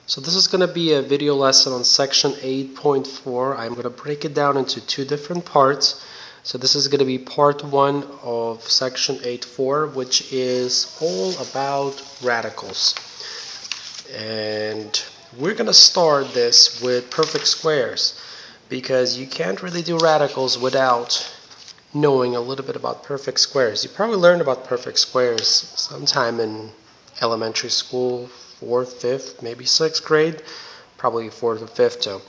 So this is going to be a video lesson on section 8.4. I'm going to break it down into two different parts. So this is going to be part 1 of section 8.4, which is all about radicals. And we're going to start this with perfect squares because you can't really do radicals without knowing a little bit about perfect squares. You probably learned about perfect squares sometime in elementary school, 4th, 5th, maybe 6th grade, probably 4th or 5th too.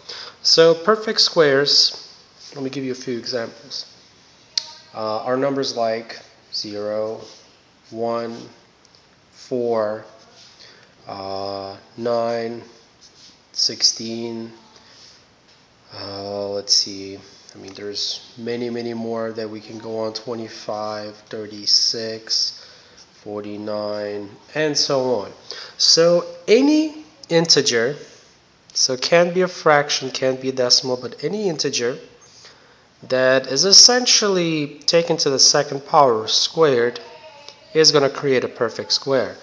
So perfect squares, let me give you a few examples. Are numbers like 0, 1, 4, 9, 16, let's see, there's many more that we can go on, 25, 36, 49, and so on. So any integer, so it can be a fraction, can be a decimal, but any integer that is essentially taken to the second power squared is going to create a perfect square.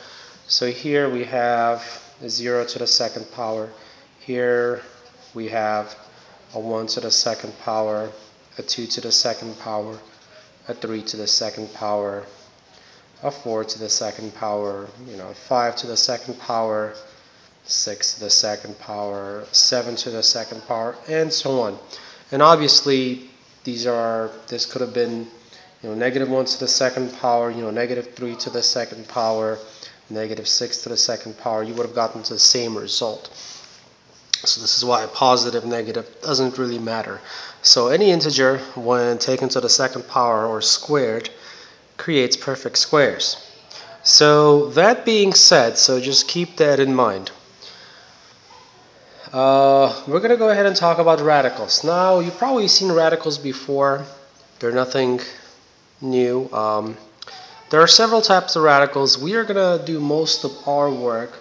So here we have a 0 to the second power. Here we have a 1 to the second power, a 2 to the second power, a 3 to the second power, a 4 to the second power, 5 to the second power, 6 to the second power, 7 to the second power, and so on. And obviously this could have been negative 1 to the second power, negative 3 to the second power, negative 6 to the second power. You would have gotten to the same result. So this is why positive, negative doesn't really matter. So any integer, when taken to the second power or squared, creates perfect squares. So that being said, so just keep that in mind. We're going to go ahead and talk about radicals. Now, you've probably seen radicals before. They're nothing new. There are several types of radicals. We are going to do most of our work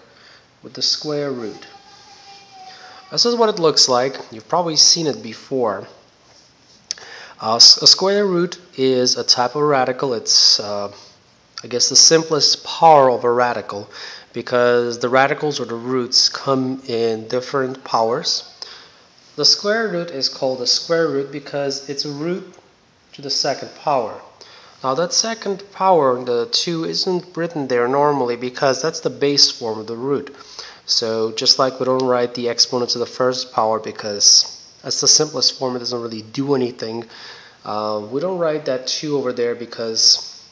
with the square root. This is what it looks like. You've probably seen it before. A square root is a type of radical. It's, I guess, the simplest power of a radical because the radicals or the roots come in different powers. The square root is called a square root because it's a root to the second power. Now that second power, the 2, isn't written there normally because that's the base form of the root. So just like we don't write the exponent to the first power because that's the simplest form, it doesn't really do anything. We don't write that 2 over there because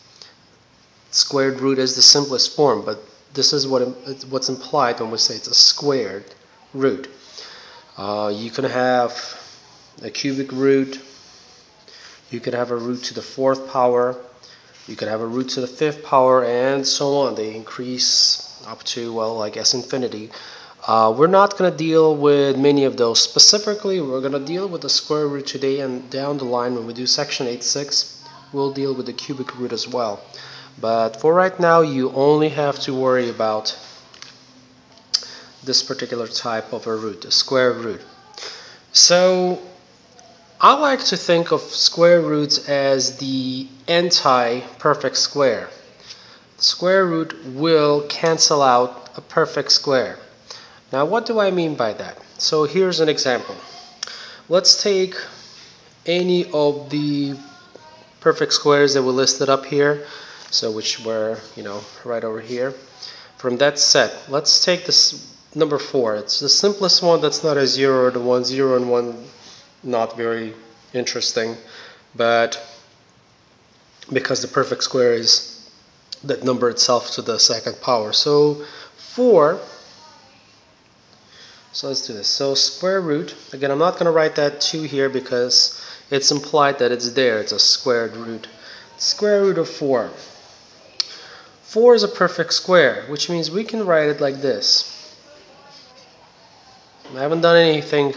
squared root is the simplest form, but this is what's implied when we say it's a squared root. You can have a cubic root, you could have a root to the 4th power, you could have a root to the 5th power, and so on. They increase up to, well, I guess infinity. We're not going to deal with many of those. Specifically, we're going to deal with the square root today, and down the line when we do section 8.6, we'll deal with the cubic root as well. But for right now, you only have to worry about this particular type of a root, the square root. So I like to think of square roots as the anti-perfect square. The square root will cancel out a perfect square. Now what do I mean by that? So here's an example. Let's take any of the perfect squares that we listed up here, so which were, right over here. From that set, let's take this number 4. It's the simplest one. That's not a 0 or the 1. 0 and 1, not very interesting, but because the perfect square is that number itself to the second power. So 4, so let's do this. So square root, again, I'm not going to write that 2 here because it's implied that it's there. It's a squared root. Square root of 4. 4 is a perfect square, which means we can write it like this. I haven't done anything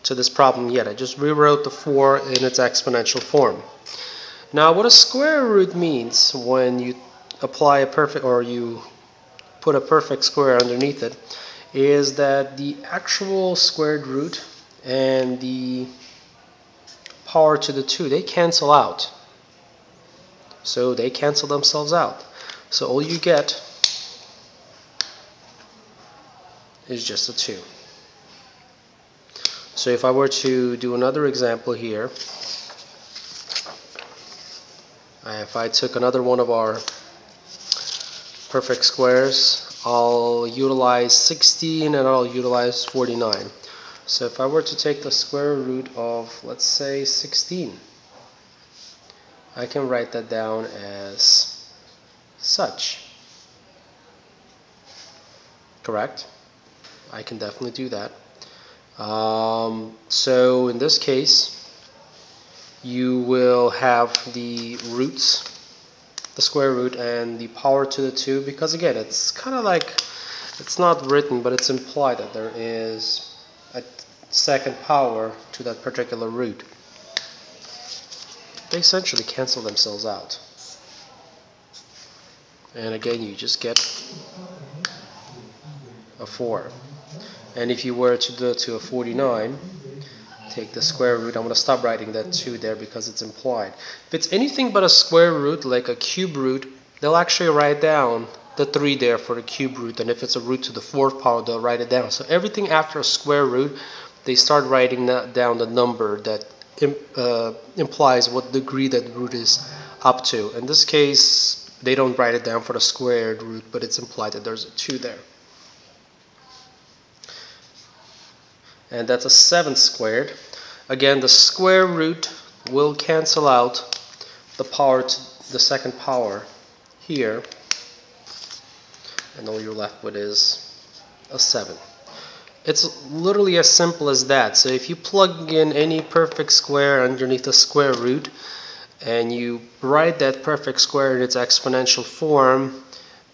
to this problem yet. I just rewrote the 4 in its exponential form. Now what a square root means when you apply a perfect, or you put a perfect square underneath it, is that the actual squared root and the power to the 2, they cancel out. So they cancel themselves out. So all you get is just a 2. So if I were to do another example here, if I took another one of our perfect squares, I'll utilize 16 and I'll utilize 49. So if I were to take the square root of, let's say, 16, I can write that down as such. Correct? I can definitely do that. So in this case, you will have the roots, the square root and the power to the 2, because again, it's kind of like, it's not written, but it's implied that there is a second power to that particular root. They essentially cancel themselves out. And again, you just get a 4. And if you were to do it to a 49, take the square root. I'm going to stop writing that 2 there because it's implied. If it's anything but a square root, like a cube root, they'll actually write down the 3 there for the cube root. And if it's a root to the 4th power, they'll write it down. So everything after a square root, they start writing down the number that implies what degree that root is up to. In this case, they don't write it down for the squared root, but it's implied that there's a 2 there. And that's a 7 squared. Again, the square root will cancel out the power to the second power here, and all you're left with is a 7. It's literally as simple as that. So if you plug in any perfect square underneath the square root and you write that perfect square in its exponential form,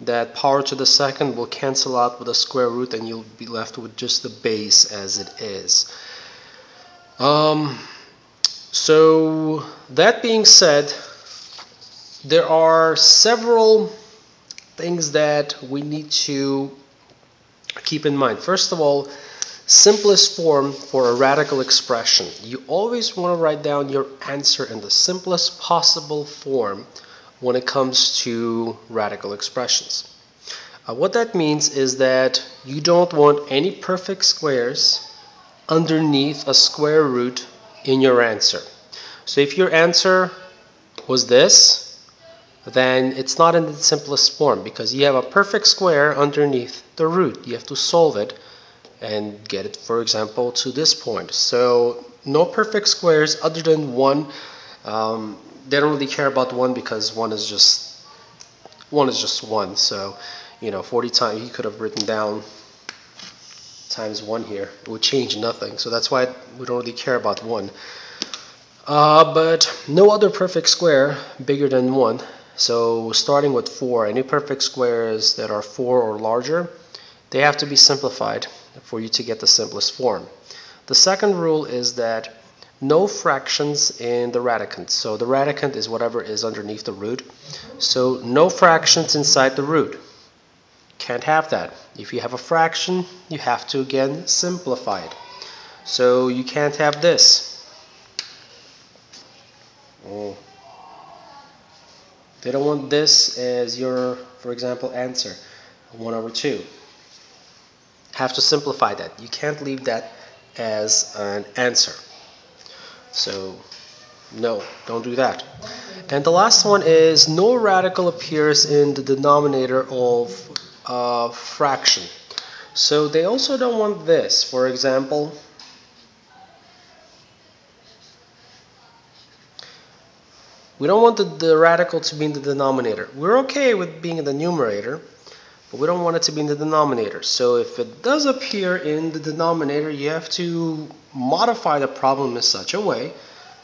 that power to the second will cancel out with a square root and you'll be left with just the base as it is. So that being said, there are several things that we need to keep in mind. First of all, simplest form for a radical expression. You always want to write down your answer in the simplest possible form when it comes to radical expressions. What that means is that you don't want any perfect squares underneath a square root in your answer. So if your answer was this, then it's not in the simplest form because you have a perfect square underneath the root. You have to solve it and get it, for example, to this point. So no perfect squares other than 1. They don't really care about 1 because 1 is just 1. So, 40 times, you could have written down times 1 here. It would change nothing. So that's why we don't really care about 1. But no other perfect square bigger than 1. So starting with 4, any perfect squares that are 4 or larger, they have to be simplified for you to get the simplest form. The second rule is that no fractions in the radicand. So the radicand is whatever is underneath the root. So no fractions inside the root. Can't have that. If you have a fraction, you have to again simplify it. So you can't have this. They don't want this as your, for example, answer. 1/2. Have to simplify that. You can't leave that as an answer. So no, don't do that. And the last one is no radical appears in the denominator of a fraction. So they also don't want this. For example, we don't want the radical to be in the denominator. We're okay with being in the numerator, but we don't want it to be in the denominator. So if it does appear in the denominator, you have to modify the problem in such a way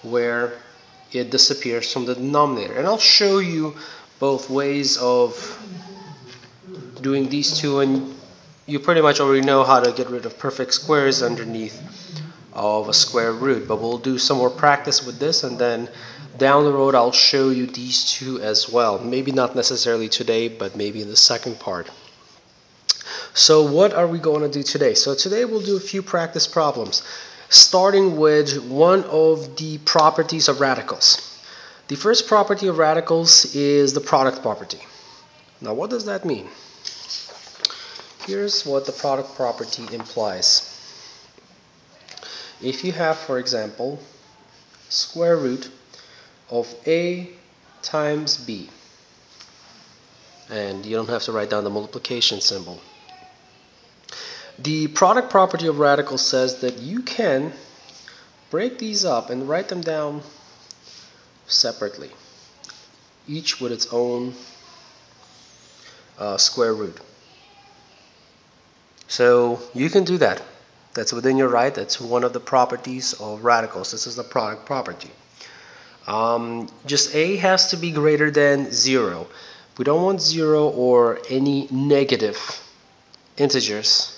where it disappears from the denominator. And I'll show you both ways of doing these two, and you pretty much already know how to get rid of perfect squares underneath of a square root. But we'll do some more practice with this, and then down the road I'll show you these two as well. Maybe not necessarily today, but maybe in the second part. So what are we going to do today? So today we'll do a few practice problems, starting with one of the properties of radicals. The first property of radicals is the product property. Now what does that mean? Here's what the product property implies. If you have, for example, square root of a times b, and you don't have to write down the multiplication symbol. The product property of radicals says that you can break these up and write them down separately, each with its own square root. So you can do that. That's within your right. That's one of the properties of radicals. This is the product property. Just a has to be greater than 0. We don't want 0 or any negative integers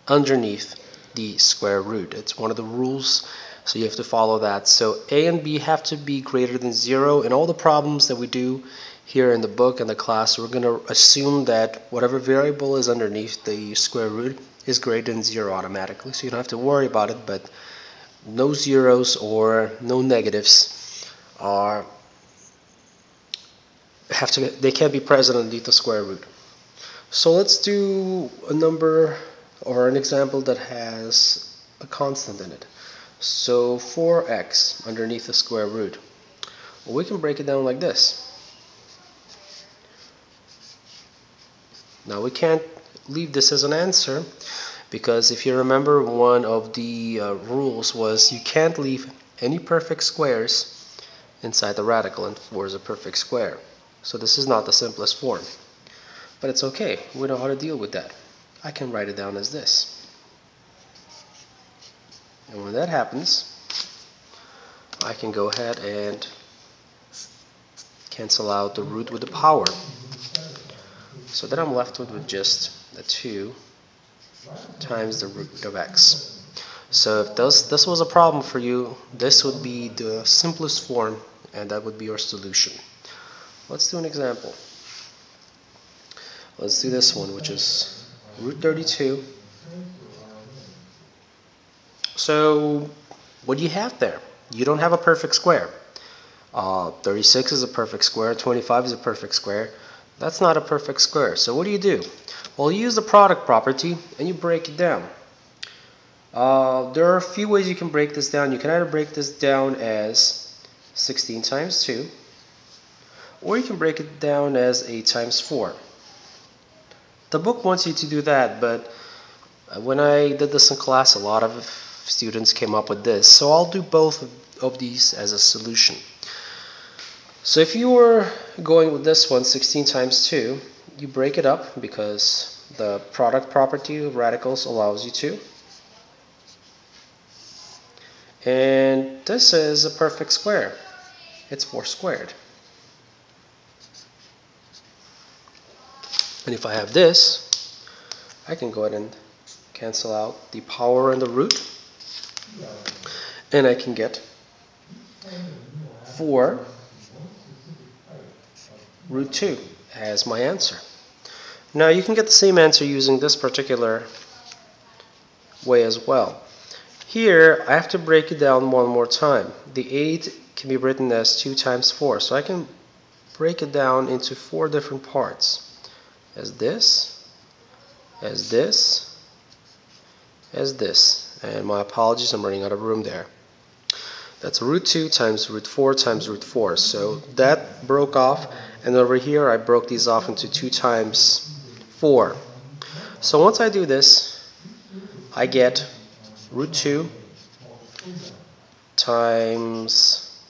underneath the square root. It's one of the rules, so you have to follow that. So a and b have to be greater than 0. In all the problems that we do here in the book and the class, we're going to assume that whatever variable is underneath the square root is greater than 0 automatically, so you don't have to worry about it. But no zeros or no negatives they can't be present underneath the square root. So let's do a number or an example that has a constant in it. So 4x underneath the square root. Well, we can break it down like this. Now we can't leave this as an answer, because if you remember, one of the rules was you can't leave any perfect squares inside the radical, and 4 is a perfect square. So this is not the simplest form, but it's okay. We know how to deal with that. I can write it down as this. And when that happens, I can go ahead and cancel out the root with the power. So then I'm left with just a 2 times the root of x. So if this was a problem for you, this would be the simplest form, and that would be your solution. Let's do an example. Let's do this one, which is root 32. So what do you have there? You don't have a perfect square. 36 is a perfect square, 25 is a perfect square. That's not a perfect square. So what do? Well, you use the product property and you break it down. There are a few ways you can break this down. You can either break this down as 16 times 2, or you can break it down as 8 times 4. The book wants you to do that, but when I did this in class, a lot of students came up with this. So I'll do both of these as a solution. So if you were going with this one, 16 times 2, you break it up because the product property of radicals allows you to. And this is a perfect square. It's 4 squared. And if I have this, I can go ahead and cancel out the power and the root, and I can get 4 root 2 as my answer. Now you can get the same answer using this particular way as well. Here I have to break it down one more time. The 8 can be written as 2 times 4, so I can break it down into 4 different parts. As this, as this, as this. And my apologies, I'm running out of room there. That's root 2 times root 4 times root 4. So that broke off, and over here I broke these off into 2 times 4. So once I do this, I get root 2 times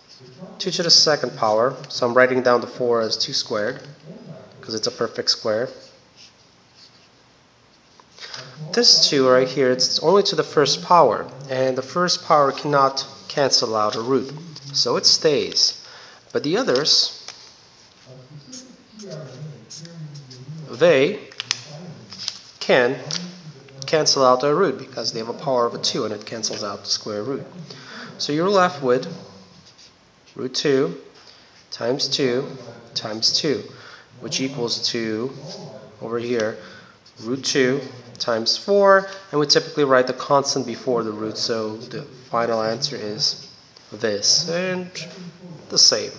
2 to the second power. So I'm writing down the 4 as 2 squared, because it's a perfect square. This 2 right here, it's only to the first power, and the first power cannot cancel out a root, so it stays. But the others, they can cancel out a root because they have a power of a 2 and it cancels out the square root. So you're left with root 2 times 2 times 2, which equals to, over here, root 2 times 4, and we typically write the constant before the root, so the final answer is this, and the same.